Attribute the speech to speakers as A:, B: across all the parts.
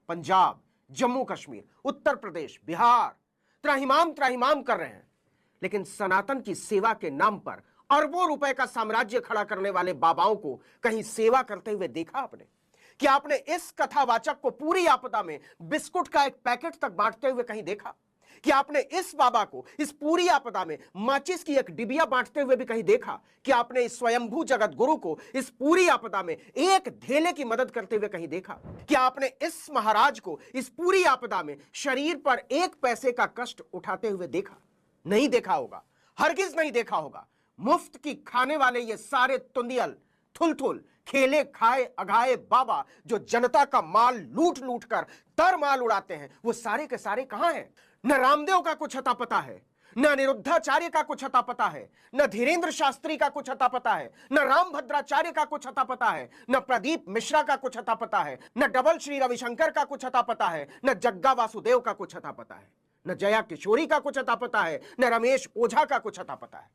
A: पंजाब, जम्मू कश्मीर, उत्तर प्रदेश, बिहार त्राहिमाम त्राहिमाम कर रहे हैं। लेकिन सनातन की सेवा के नाम पर अरबों रुपए का साम्राज्य खड़ा करने वाले बाबाओं को कहीं सेवा करते हुए देखा आपने? कि आपने इस कथावाचक को पूरी आपदा में बिस्कुट का एक पैकेट तक बांटते हुए कहीं देखा? कि आपने इस बाबा को इस पूरी आपदा में माचिस की एक डिबिया बांटते हुए भी कहीं देखा? कि आपने इस स्वयंभू जगत गुरु को इस पूरी आपदा में एक धेले की मदद करते हुए कहीं देखा? कि आपने इस महाराज को इस पूरी आपदा में शरीर पर एक पैसे का कष्ट उठाते हुए देखा? नहीं देखा होगा, हरगिज नहीं देखा होगा। मुफ्त की खाने वाले ये सारे तुंदियल थुलथुल खेले खाए अघाए बाबा जो जनता का माल लूट लूट कर तर माल उड़ाते हैं, वो सारे के सारे कहां हैं? न रामदेव का कुछ अता पता है, न अनिरुद्धाचार्य का कुछ अता पता है, न धीरेन्द्र शास्त्री का कुछ अता पता है, न रामभद्राचार्य का कुछ अता पता है, न प्रदीप मिश्रा का कुछ अता पता है, न डबल श्री रविशंकर का कुछ अता पता है, न जग्गा वासुदेव का कुछ अता पता है, न जया किशोरी का कुछ अता पता है, न रमेश ओझा का कुछ अता पता है।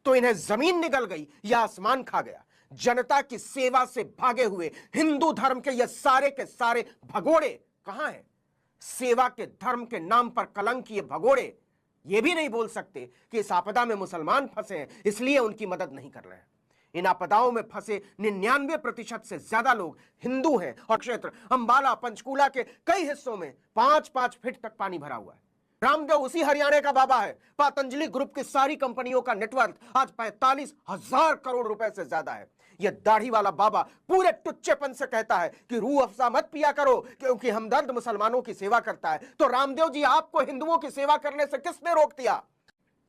A: तो इन्हें जमीन निगल गई या आसमान खा गया? जनता की सेवा से भागे हुए हिंदू धर्म के ये सारे के सारे भगोड़े कहां हैं? सेवा के धर्म के नाम पर कलंक ये भगोड़े ये भी नहीं बोल सकते कि इस आपदा में मुसलमान फंसे हैं इसलिए उनकी मदद नहीं कर रहे हैं। इन आपदाओं में फंसे 99% से ज्यादा लोग हिंदू हैं और क्षेत्र अंबाला पंचकूला के कई हिस्सों में 5-5 फीट तक पानी भरा हुआ है। रामदेव उसी हरियाणा का बाबा है। पतंजलि ग्रुप की सारी कंपनियों का नेटवर्क आज 45,000 करोड़ रुपए से ज्यादा है। यह दाढ़ी वाला बाबा पूरे टुच्चेपन से कहता है कि रूह अफ़ज़ा मत पिया करो क्योंकि हमदर्द मुसलमानों की सेवा करता है। तो रामदेव जी, आपको हिंदुओं की सेवा करने से किसने रोक दिया?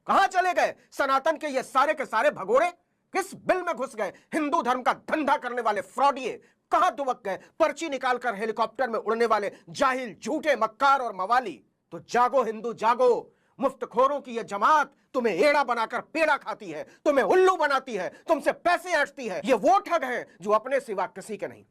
A: कहां चले गए सनातन के ये सारे के सारे भगोड़े? किस बिल में घुस गए? हिंदू धर्म का धंधा करने वाले फ्रॉडिये कहां दुबक गए? पर्ची निकालकर हेलीकॉप्टर में उड़ने वाले जाहिल झूठे मक्कार और मवाली। तो जागो हिंदू जागो, मुफ्तखोरों की यह जमात तुम्हें एड़ा बनाकर पेड़ा खाती है, तुम्हें उल्लू बनाती है, तुमसे पैसे ऐंठती है। ये वो ठग हैं जो अपने सिवा किसी के नहीं।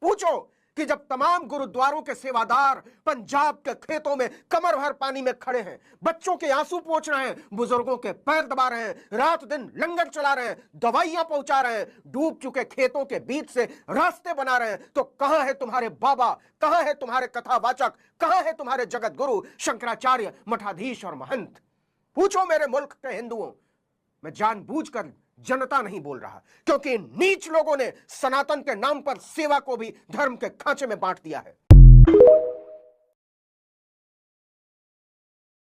A: पूछो कि जब तमाम गुरुद्वारों के सेवादार पंजाब के खेतों में कमर भर पानी में खड़े हैं, बच्चों के आंसू पोंछ रहे हैं, बुजुर्गों के पैर दबा रहे हैं, रात दिन लंगर चला रहे हैं, दवाइयां पहुंचा रहे हैं, डूब चुके खेतों के बीच से रास्ते बना रहे हैं, तो कहां है तुम्हारे बाबा? कहां है तुम्हारे कथावाचक? कहां है तुम्हारे जगत गुरु शंकराचार्य, मठाधीश और महंत? पूछो मेरे मुल्क के हिंदुओं। मैं जानबूझकर जनता नहीं बोल रहा क्योंकि नीच लोगों ने सनातन के नाम पर सेवा को भी धर्म के खांचे में बांट दिया है।